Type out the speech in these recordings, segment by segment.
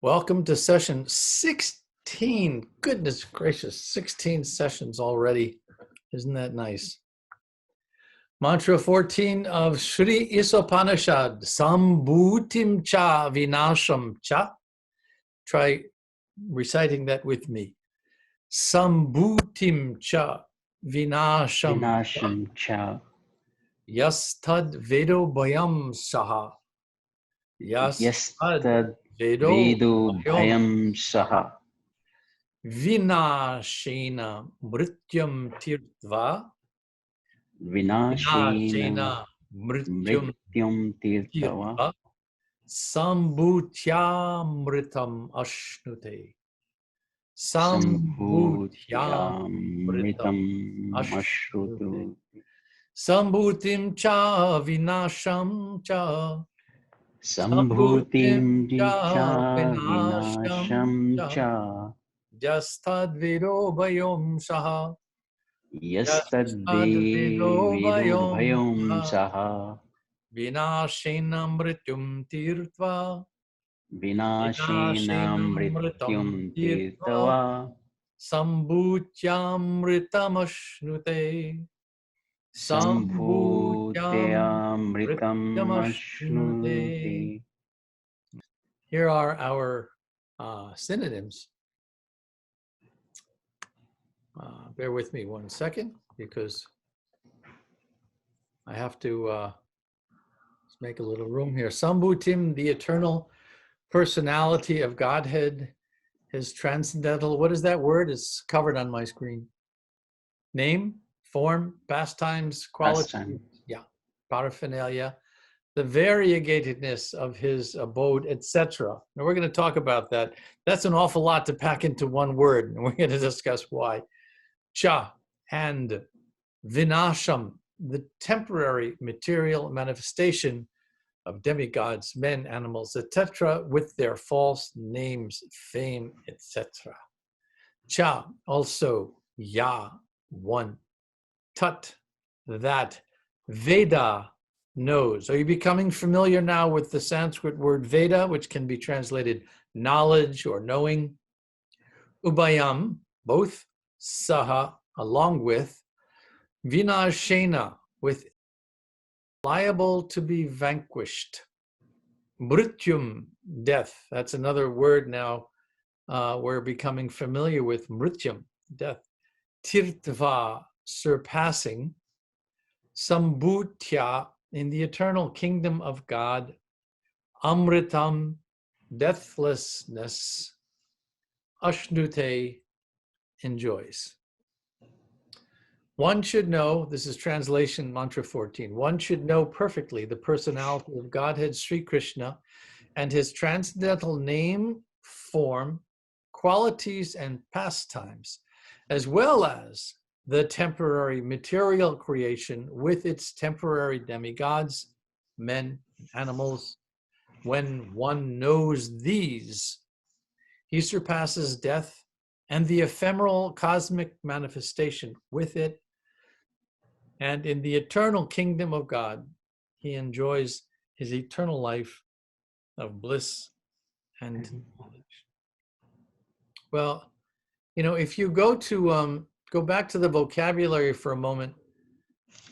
Welcome to session 16. Goodness gracious, 16 sessions already. Isn't that nice? Mantra 14 of Sri Isopanishad, Sambhutim cha vinasham cha. Try reciting that with me. Sambhutim cha vinasham Vinasham cha. yastad vedo bhayam saha. Yastad Yastad vedo Vedo bhayam Bhayam Saha. Vinashena mrityam tirtva. Vinashena Vinashena mrityam Mrityam Tirtava. tirtva. Sambhutyamritam ashnute. Sambhutyam Sambhutyamritam Mritam ashnute. Ashrutu. Sambhutim cha vinasham cha. Sambhutim Sambhutim cha Cha vinasham Vinasham cha. Cha. Jastadvido bhayom saha. Yastad Yastadvido Vedo bhayom Bhayam saha. Saha. Vinashena mrityum tirtva. Vinashena Vinashena mritam Mrityum tirtva. Tirtava. Sambhutyamritamashnute. Sambhutyamritam Sambhutyamritamashnute. Ashnuti. Here are our synonyms. Bear with me 1 second because I have to let's make a little room here. Sambhutim, the eternal personality of Godhead, his transcendental, what is that word? It's covered on my screen. Name, form, pastimes, quality, Pastime. yeah, paraphernalia, the variegatedness of his abode, etc. Now we're going to talk about that. That's an awful lot to pack into one word, and we're going to discuss why. Cha and vinasham, the temporary material manifestation of demigods, men, animals, etc., with their false names, fame, etc. Cha, also, ya, one. Tat, that. Veda, knows. Are you becoming familiar now with the Sanskrit word Veda, which can be translated knowledge or knowing? Ubayam, both. Saha, along with. Vinashena, with liable to be vanquished. Mrityum, death. That's another word now we're becoming familiar with. Mrityum, death. Tirtva, surpassing. Sambhutya, in the eternal kingdom of God. Amritam, deathlessness. Ashnute, enjoys. One should know, this is translation mantra 14, one should know perfectly the personality of Godhead Sri Krishna and his transcendental name, form, qualities, and pastimes, as well as the temporary material creation with its temporary demigods, men, animals. When one knows these, he surpasses death and the ephemeral cosmic manifestation with it. And in the eternal kingdom of God, he enjoys his eternal life of bliss and knowledge. Well, you know, if you go go back to the vocabulary for a moment,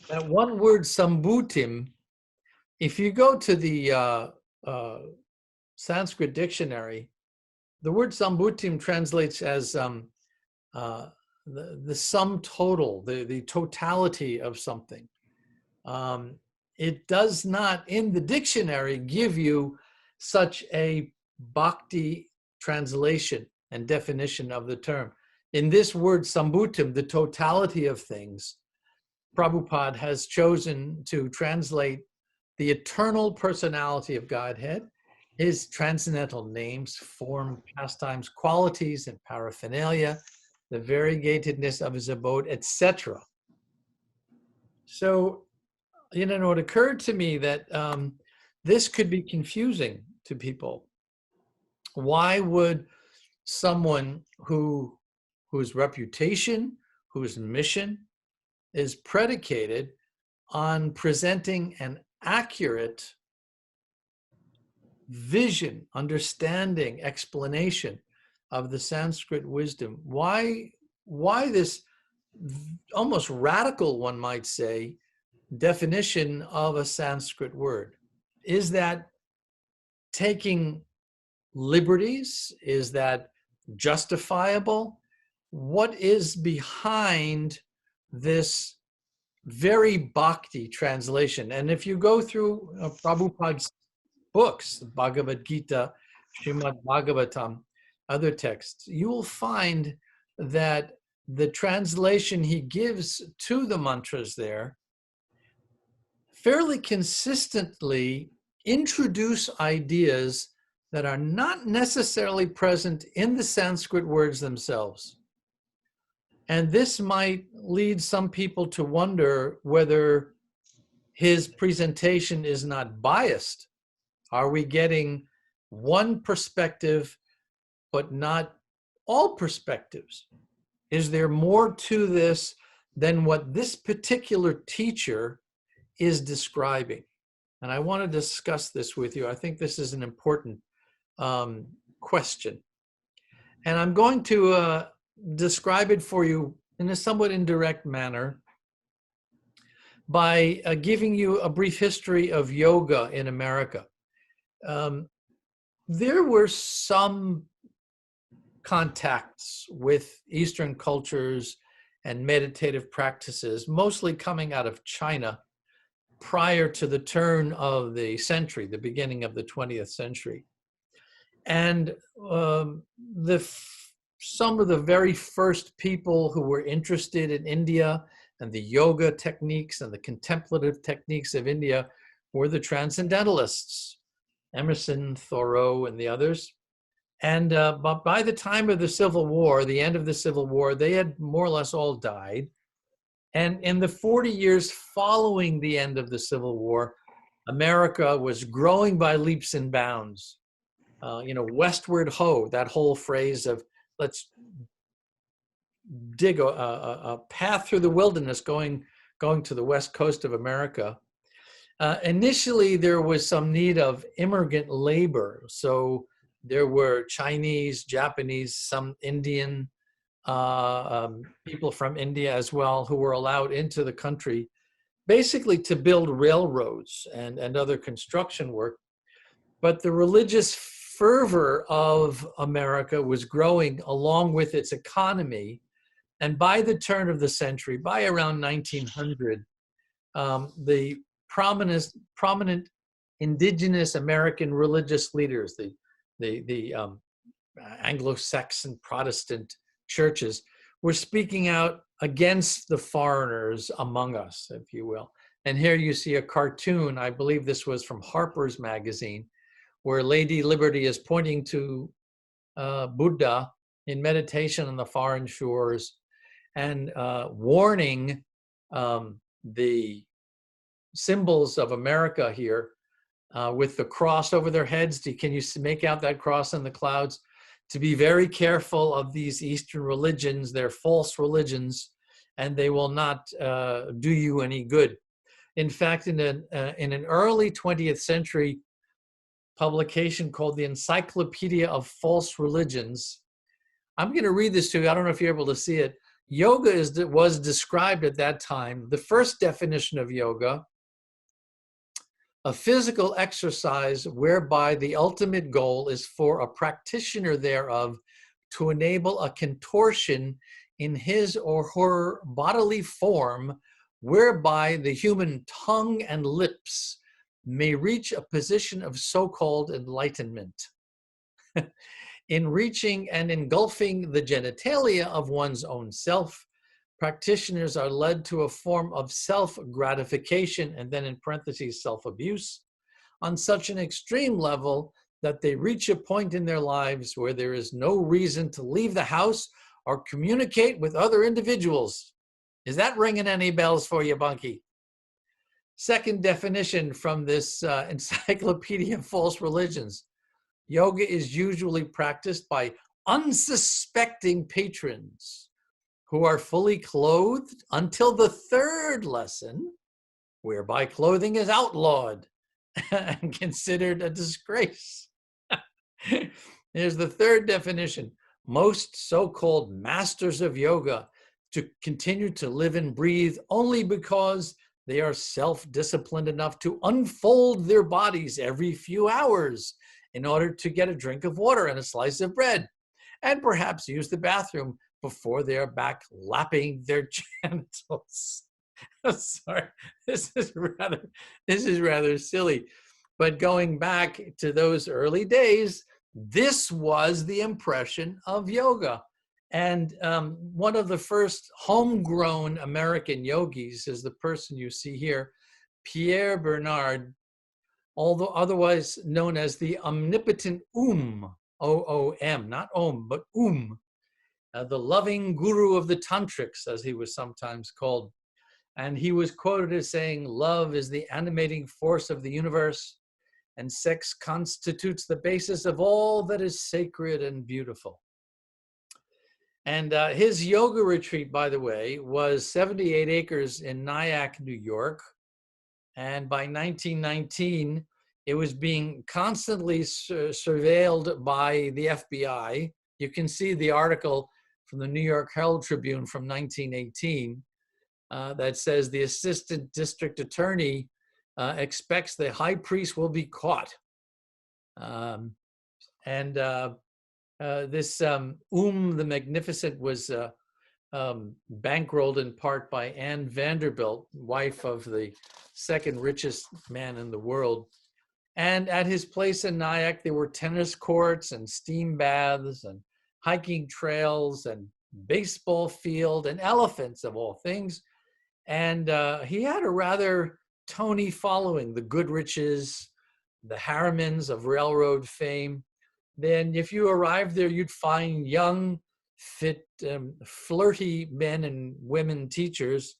that one word sambhutim, if you go to the Sanskrit dictionary, the word sambhutim translates as the sum total, the totality of something. It does not, in the dictionary, give you such a bhakti translation and definition of the term. In this word sambhutim, the totality of things, Prabhupada has chosen to translate the eternal personality of Godhead, his transcendental names, form, pastimes, qualities, and paraphernalia, the variegatedness of his abode, etc. So, you know, it occurred to me that this could be confusing to people. Why would someone whose reputation, whose mission is predicated on presenting an accurate vision, understanding, explanation of the Sanskrit wisdom. Why this almost radical, one might say, definition of a Sanskrit word? Is that taking liberties? Is that justifiable? What is behind this very bhakti translation? And if you go through Prabhupada's books, Bhagavad Gita, Srimad Bhagavatam, other texts, you will find that the translation he gives to the mantras there fairly consistently introduce ideas that are not necessarily present in the Sanskrit words themselves. And this might lead some people to wonder whether his presentation is not biased. Are we getting one perspective, but not all perspectives? Is there more to this than what this particular teacher is describing? And I want to discuss this with you. I think this is an important question. And I'm going to describe it for you in a somewhat indirect manner by giving you a brief history of yoga in America. There were some contacts with Eastern cultures and meditative practices, mostly coming out of China prior to the turn of the century, the beginning of the 20th century. And some of the very first people who were interested in India and the yoga techniques and the contemplative techniques of India were the transcendentalists, Emerson, Thoreau, and the others. And but by the time of the Civil War, the end of the Civil War, they had more or less all died. And in the 40 years following the end of the Civil War, America was growing by leaps and bounds. Westward ho, that whole phrase of let's dig a path through the wilderness going to the west coast of America. Initially, there was some need of immigrant labor. So there were Chinese, Japanese, some Indian people from India as well who were allowed into the country, basically to build railroads and other construction work. But the religious fervor of America was growing along with its economy. And by the turn of the century, by around 1900, the prominent indigenous American religious leaders, the Anglo-Saxon Protestant churches, were speaking out against the foreigners among us, if you will. And here you see a cartoon, I believe this was from Harper's Magazine, where Lady Liberty is pointing to Buddha in meditation on the foreign shores and warning the symbols of America here with the cross over their heads. Can you make out that cross in the clouds? To be very careful of these Eastern religions. They're false religions, and they will not do you any good. In fact, in an early 20th century publication called the Encyclopedia of False Religions, I'm going to read this to you. I don't know if you're able to see it. Yoga was described at that time. The first definition of yoga: a physical exercise whereby the ultimate goal is for a practitioner thereof to enable a contortion in his or her bodily form whereby the human tongue and lips may reach a position of so-called enlightenment. In reaching and engulfing the genitalia of one's own self, practitioners are led to a form of self-gratification, and then in parentheses, self-abuse, on such an extreme level that they reach a point in their lives where there is no reason to leave the house or communicate with other individuals. Is that ringing any bells for you, Bunky? Second definition from this Encyclopedia of False Religions: yoga is usually practiced by unsuspecting patrons who are fully clothed until the third lesson, whereby clothing is outlawed and considered a disgrace. Here's the third definition. Most so-called masters of yoga to continue to live and breathe only because they are self-disciplined enough to unfold their bodies every few hours in order to get a drink of water and a slice of bread, and perhaps use the bathroom before they are back lapping their genitals. Sorry, this is rather silly. But going back to those early days, this was the impression of yoga. And one of the first homegrown American yogis is the person you see here, Pierre Bernard, although otherwise known as the omnipotent O-O-M, not Om, but the loving guru of the tantrics, as he was sometimes called. And he was quoted as saying, "Love is the animating force of the universe, and sex constitutes the basis of all that is sacred and beautiful." And his yoga retreat, by the way, was 78 acres in Nyack, New York. And by 1919, it was being constantly surveilled by the FBI. You can see the article from the New York Herald Tribune from 1918 that says the assistant district attorney expects the high priest will be caught. This the Magnificent was bankrolled in part by Anne Vanderbilt, wife of the second richest man in the world. And at his place in Nyack, there were tennis courts and steam baths and hiking trails and baseball field and elephants, of all things. And he had a rather Tony following, the Goodriches, the Harrimans of railroad fame. Then if you arrived there, you'd find young, fit, flirty men and women teachers,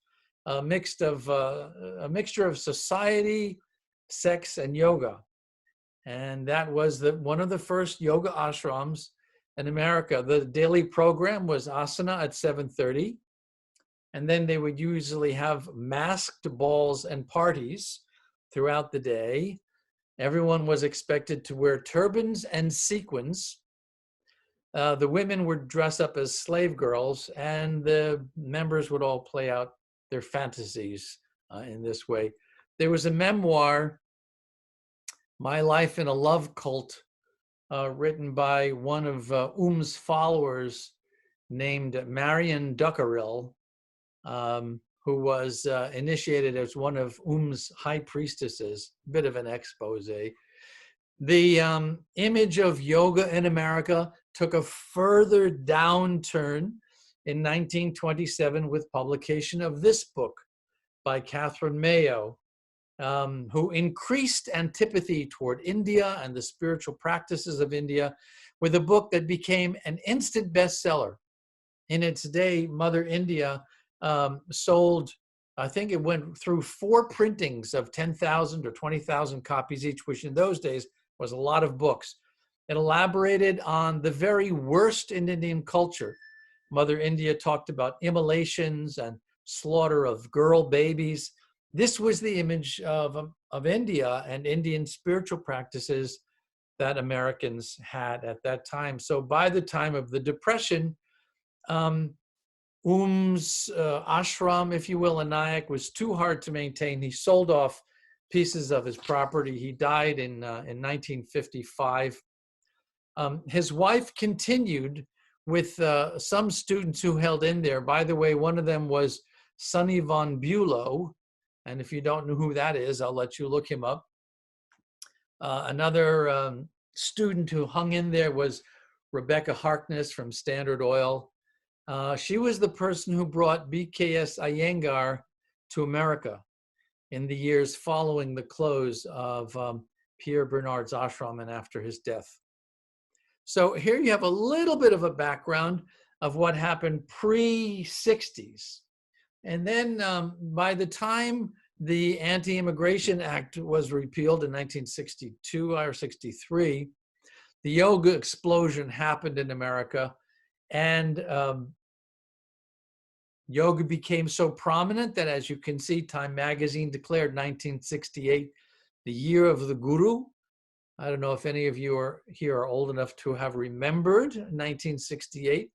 a mixture of society, sex, and yoga. And that was one of the first yoga ashrams in America. The daily program was asana at 7:30. And then they would usually have masked balls and parties throughout the day. Everyone was expected to wear turbans and sequins. The women would dress up as slave girls, and the members would all play out their fantasies in this way. There was a memoir, My Life in a Love Cult, written by one of Um's followers named Marion Duckerill, who was initiated as one of Um's high priestesses, a bit of an expose. The image of yoga in America took a further downturn in 1927 with publication of this book by Catherine Mayo, who increased antipathy toward India and the spiritual practices of India with a book that became an instant bestseller. In its day, Mother India sold, I think it went through 4 printings of 10,000 or 20,000 copies each, which in those days was a lot of books. It elaborated on the very worst in Indian culture. Mother India talked about immolations and slaughter of girl babies. This was the image of India and Indian spiritual practices that Americans had at that time. So by the time of the Depression, Um's ashram, if you will, in Nyack was too hard to maintain. He sold off pieces of his property. He died in 1955. His wife continued with some students who held in there. By the way, one of them was Sonny von Bülow. And if you don't know who that is, I'll let you look him up. Another student who hung in there was Rebecca Harkness from Standard Oil. She was the person who brought BKS Iyengar to America in the years following the close of Pierre Bernard's ashram and after his death. So here you have a little bit of a background of what happened pre-60s. And then by the time the Anti-Immigration Act was repealed in 1962 or 63, the yoga explosion happened in America, and yoga became so prominent that, as you can see, Time magazine declared 1968 the year of the Guru. I don't know if any of you are here are old enough to have remembered 1968.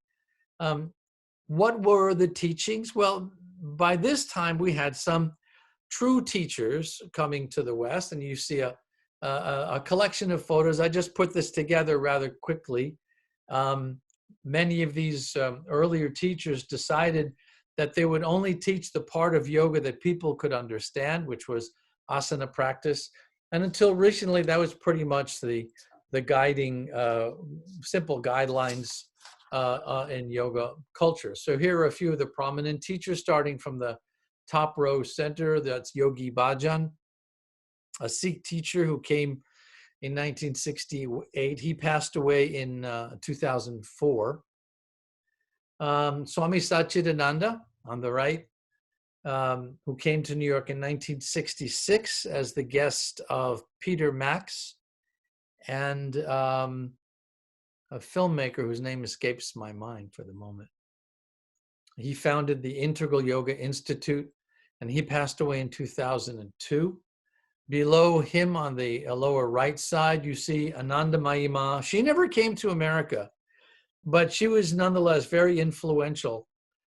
What were the teachings? Well, by this time we had some true teachers coming to the West, and you see a collection of photos. I just put this together rather quickly. Many of these earlier teachers decided that they would only teach the part of yoga that people could understand, which was asana practice. And until recently, that was pretty much the guiding, simple guidelines in yoga culture. So here are a few of the prominent teachers, starting from the top row center. That's Yogi Bhajan, a Sikh teacher who came in 1968. He passed away in 2004. Swami Satchidananda on the right, who came to New York in 1966 as the guest of Peter Max, and a filmmaker whose name escapes my mind for the moment. He founded the Integral Yoga Institute, and he passed away in 2002. Below him on the lower right side, you see Anandamayi Ma. She never came to America, but she was nonetheless very influential.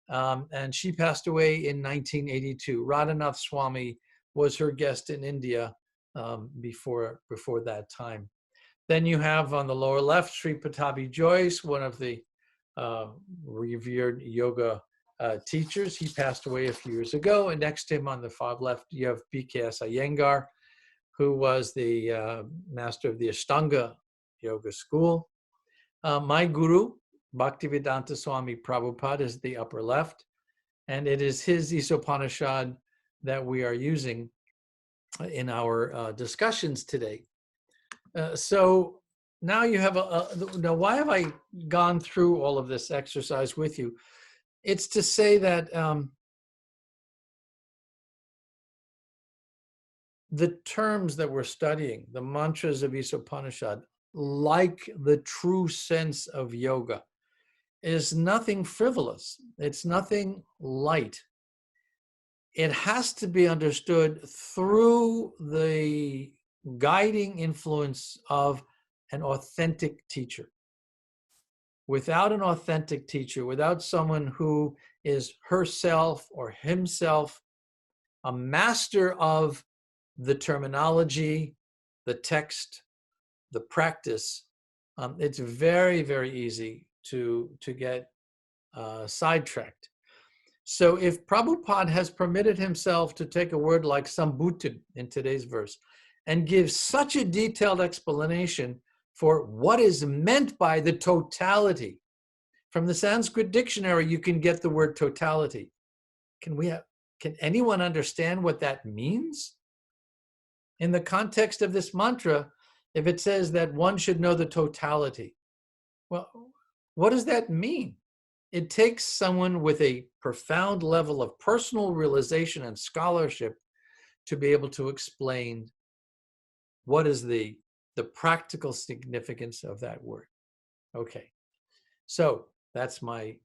And she passed away in 1982. Radhanath Swami was her guest in India before that time. Then you have on the lower left, Sri Patabi Joyce, one of the revered yoga teachers. He passed away a few years ago. And next to him on the far left, you have BKS Iyengar, who was the master of the Ashtanga Yoga School. My guru, Bhaktivedanta Swami Prabhupada, is the upper left, and it is his Isopanishad that we are using in our discussions today. So now you have now why have I gone through all of this exercise with you? It's to say that the terms that we're studying, the mantras of Isopanishad, like the true sense of yoga, is nothing frivolous. It's nothing light. It has to be understood through the guiding influence of an authentic teacher. Without an authentic teacher, without someone who is herself or himself a master of the terminology, the text, the practice, it's very, very easy to get sidetracked. So if Prabhupada has permitted himself to take a word like sambhutin in today's verse and give such a detailed explanation for what is meant by the totality, from the Sanskrit dictionary you can get the word totality. Can anyone understand what that means? In the context of this mantra, if it says that one should know the totality, well, what does that mean? It takes someone with a profound level of personal realization and scholarship to be able to explain what is the practical significance of that word. Okay, so that's my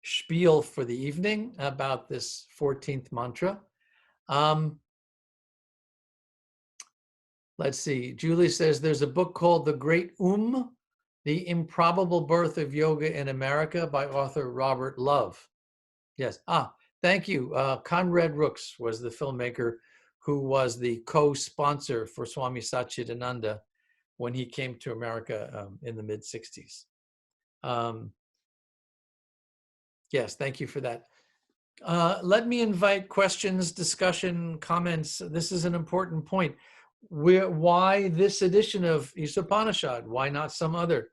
spiel for the evening about this 14th mantra. Let's see, Julie says there's a book called The Great The Improbable Birth of Yoga in America by author Robert Love. Yes, thank you. Conrad Rooks was the filmmaker who was the co-sponsor for Swami Satchidananda when he came to America in the mid-60s. Yes, thank you for that. Let me invite questions, discussion, comments. This is an important point. Why this edition of Isopanishad? Why not some other?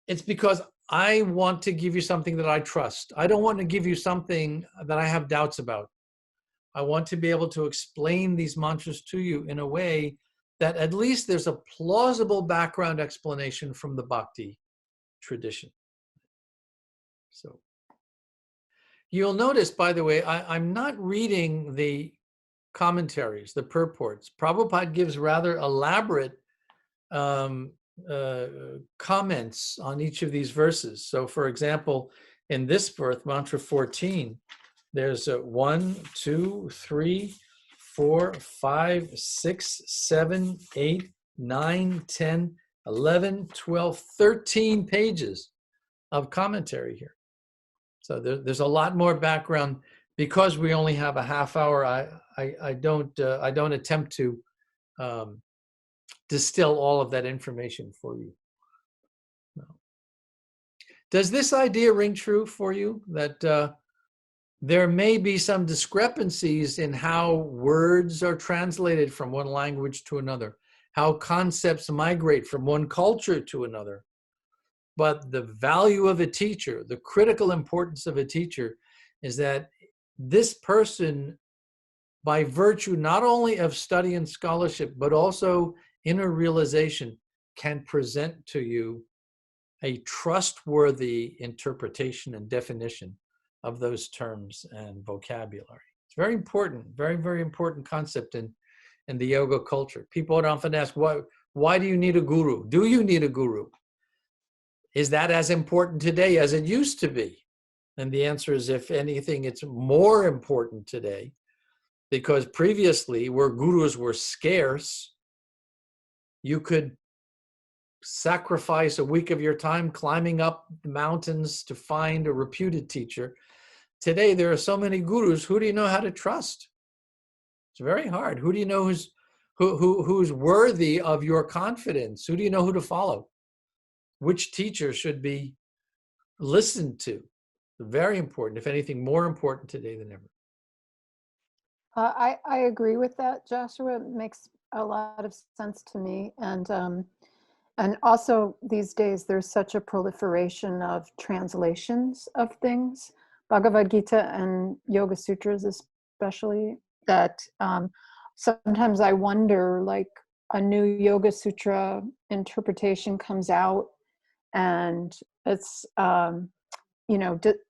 It's because I want to give you something that I trust. I don't want to give you something that I have doubts about. I want to be able to explain these mantras to you in a way that at least there's a plausible background explanation from the Bhakti tradition. So you'll notice, by the way, I'm not reading the commentaries, the purports. Prabhupada gives rather elaborate comments on each of these verses. So for example, in this verse, mantra 14, there's 1, 2, 3, 4, 5, 6, 7, 8, 9, 10, 11, 12, 13 pages of commentary here. So there's a lot more background. Because we only have a half hour, I don't attempt to distill all of that information for you. No. Does this idea ring true for you, that there may be some discrepancies in how words are translated from one language to another, how concepts migrate from one culture to another? But the value of a teacher, the critical importance of a teacher, is that this person, by virtue not only of study and scholarship, but also inner realization, can present to you a trustworthy interpretation and definition of those terms and vocabulary. It's very important, very, very important concept in the yoga culture. People would often ask, why do you need a guru? Do you need a guru? Is that as important today as it used to be? And the answer is, if anything, it's more important today, because previously, where gurus were scarce, you could sacrifice a week of your time climbing up the mountains to find a reputed teacher. Today, there are so many gurus. Who do you know how to trust? It's very hard. Who do you know who's worthy of your confidence? Who do you know who to follow? Which teacher should be listened to? Very important, if anything, more important today than ever. I agree with that, Joshua. It makes a lot of sense to me. And also these days, there's such a proliferation of translations of things, Bhagavad Gita and Yoga Sutras especially, that sometimes I wonder, like, a new Yoga Sutra interpretation comes out and it's,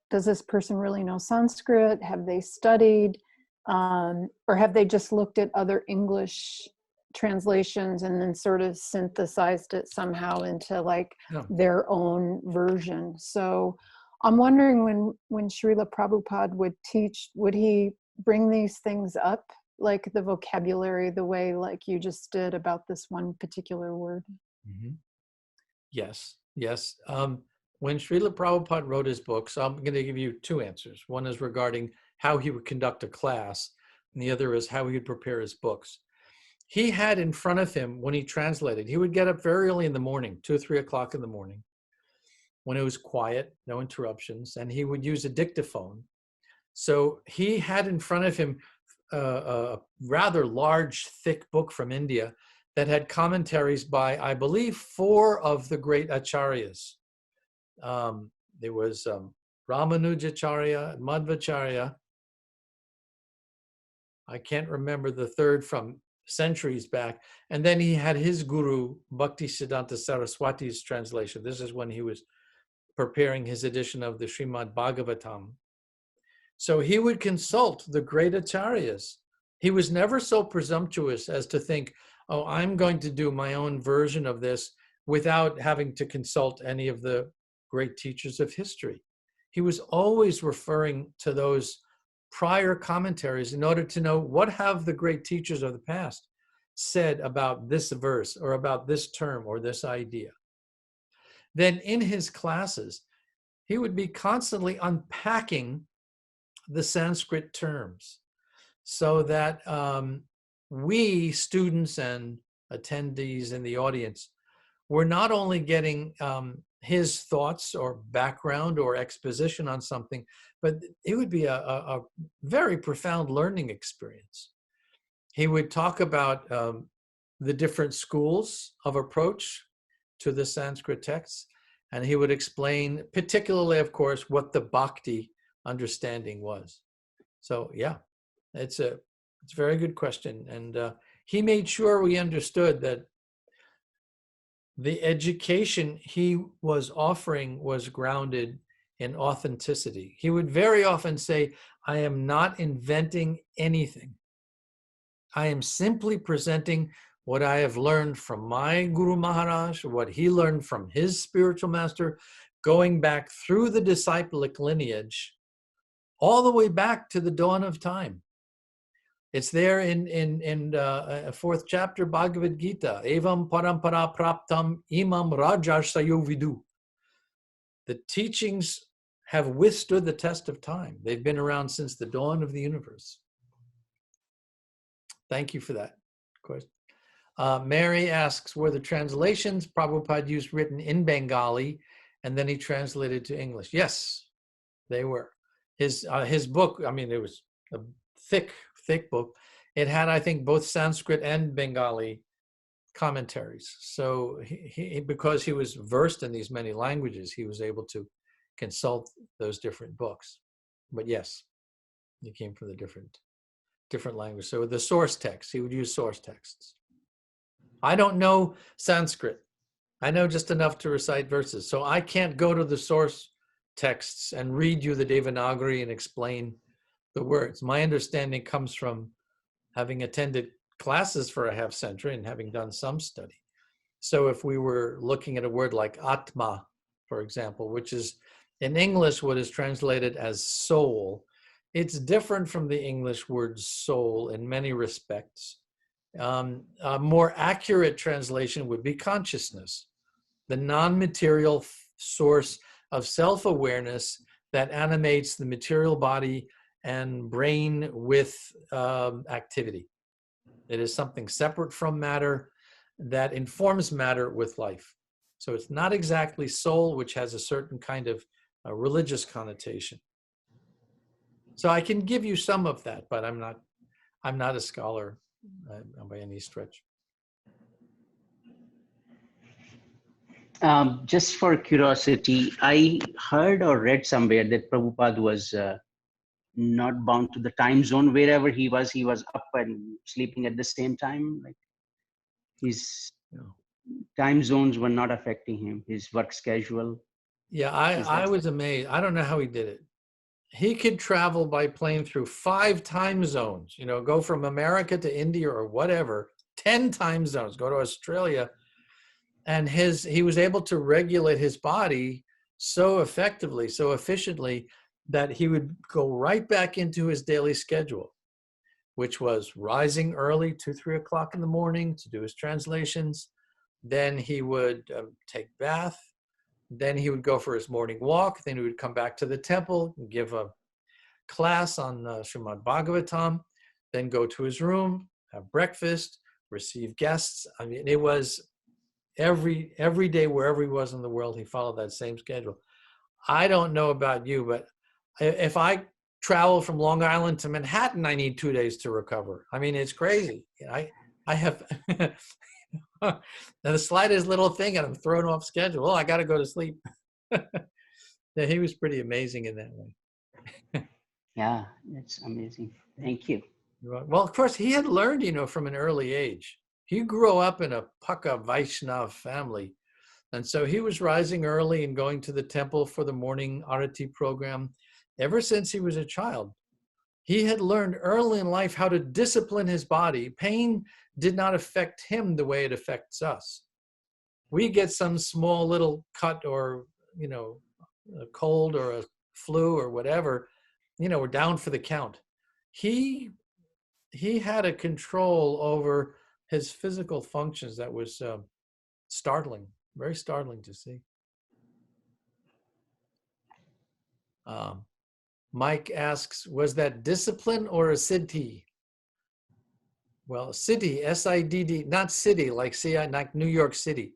does this person really know Sanskrit? Have they studied? Or have they just looked at other English translations and then sort of synthesized it somehow into their own version? So I'm wondering, when Srila Prabhupada would teach, would he bring these things up, like the vocabulary, the way like you just did about this one particular word? Mm-hmm. Yes. When Srila Prabhupada wrote his books, I'm going to give you two answers. One is regarding how he would conduct a class, and the other is how he would prepare his books. He had in front of him, when he translated, he would get up very early in the morning, 2 or 3 o'clock in the morning, when it was quiet, no interruptions, and he would use a dictaphone. So he had in front of him a rather large, thick book from India that had commentaries by, I believe, 4 of the great acharyas. There was Ramanujacharya, Madhvacharya. I can't remember the third from centuries back. And then he had his guru, Bhaktisiddhanta Saraswati's translation. This is when he was preparing his edition of the Srimad Bhagavatam. So he would consult the great acharyas. He was never so presumptuous as to think, oh, I'm going to do my own version of this without having to consult any of the great teachers of history. He was always referring to those prior commentaries in order to know, what have the great teachers of the past said about this verse or about this term or this idea. Then in his classes, he would be constantly unpacking the Sanskrit terms so that we students and attendees in the audience were not only getting his thoughts or background or exposition on something, but it would be a very profound learning experience. He would talk about the different schools of approach to the Sanskrit texts, and he would explain particularly, of course, what the bhakti understanding was. So yeah, it's a very good question. And he made sure we understood that the education he was offering was grounded in authenticity. He would very often say, I am not inventing anything. I am simply presenting what I have learned from my Guru Maharaj, what he learned from his spiritual master, going back through the disciplic lineage, all the way back to the dawn of time. It's there in fourth chapter Bhagavad Gita. Evam parampara praptam imam rajarsayo vidu. The teachings have withstood the test of time. They've been around since the dawn of the universe. Thank you for that question. Mary asks, were the translations Prabhupada used written in Bengali and then he translated to English? Yes, they were. His book, I mean, it was a thick book. It had, I think, both Sanskrit and Bengali commentaries. So because he was versed in these many languages, he was able to consult those different books. But yes, he came from the different language. So the source text, he would use source texts. I don't know Sanskrit. I know just enough to recite verses. So I can't go to the source texts and read you the Devanagari and explain the words. My understanding comes from having attended classes for a half century and having done some study. So if we were looking at a word like Atma, for example, which is in English what is translated as soul, it's different from the English word soul in many respects. A more accurate translation would be consciousness, the non-material source of self-awareness that animates the material body and brain with activity. It is something separate from matter that informs matter with life. So it's not exactly soul, which has a certain kind of religious connotation. So I can give you some of that, but I'm not a scholar by any stretch. Just for curiosity, I heard or read somewhere that Prabhupada was not bound to the time zone. Wherever he was up and sleeping at the same time. Like his time zones were not affecting him, his work schedule. Yeah, I was amazed. I don't know how he did it. He could travel by plane through 5 time zones, go from America to India or whatever, 10 time zones, go to Australia. And he was able to regulate his body so effectively, so efficiently, that he would go right back into his daily schedule, which was rising early, 2-3 o'clock in the morning to do his translations. Then he would take bath. Then he would go for his morning walk. Then he would come back to the temple and give a class on Srimad Bhagavatam. Then go to his room, have breakfast, receive guests. I mean, it was every day, wherever he was in the world, he followed that same schedule. I don't know about you, but if I travel from Long Island to Manhattan, I need 2 days to recover. I mean, it's crazy. I have the slightest little thing and I'm thrown off schedule. Oh, I got to go to sleep. Yeah, he was pretty amazing in that way. Yeah, that's amazing. Thank you. Well, of course, he had learned, from an early age. He grew up in a Paka Vaishnav family. And so he was rising early and going to the temple for the morning Arati program ever since he was a child. He had learned early in life how to discipline his body. Pain did not affect him the way it affects us. We get some small little cut or, a cold or a flu or whatever, we're down for the count. He had a control over his physical functions that was startling, very startling to see. Mike asks, was that discipline or a siddhi? Well, siddhi, S-I-D-D, not city like New York City,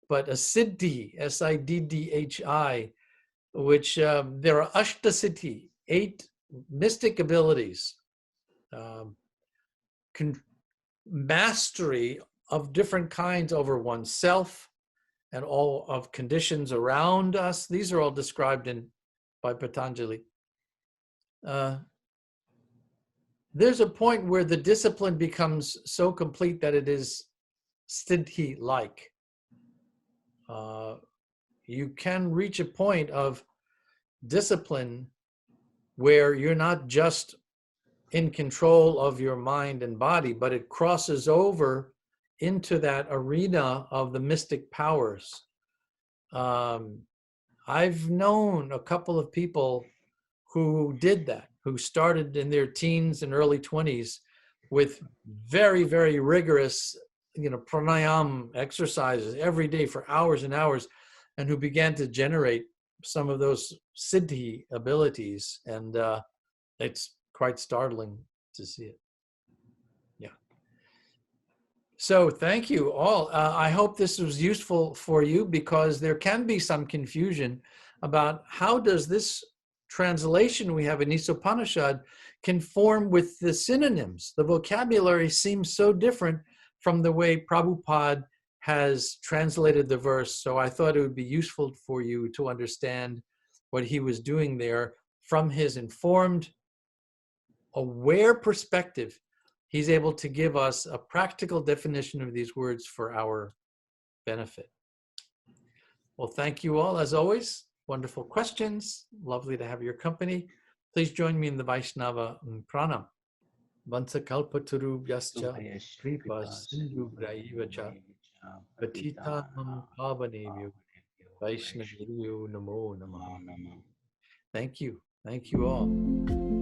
but a siddhi, S-I-D-D-H-I, which there are ashtasiddhi, 8 mystic abilities, mastery of different kinds over oneself and all of conditions around us. These are all described by Patanjali. There's a point where the discipline becomes so complete that it is siddhi-like. You can reach a point of discipline where you're not just in control of your mind and body, but it crosses over into that arena of the mystic powers. I've known a couple of people who did that, who started in their teens and early 20s with very, very rigorous, pranayam exercises every day for hours and hours, and who began to generate some of those siddhi abilities. And it's quite startling to see it. Yeah. So thank you all. I hope this was useful for you, because there can be some confusion about how does this translation we have in Isopanishad conform with the synonyms. The vocabulary seems so different from the way Prabhupada has translated the verse. So I thought it would be useful for you to understand what he was doing there from his informed, aware perspective. He's able to give us a practical definition of these words for our benefit. Well, thank you all, as always. Wonderful questions. Lovely to have your company. Please join me in the Vaishnava Pranam. Vansakalpatarubhyascha kripa sindhubhaivacha patitanam pavanebhyo Vaishnavibhyo namo namaha. Thank you. Thank you all.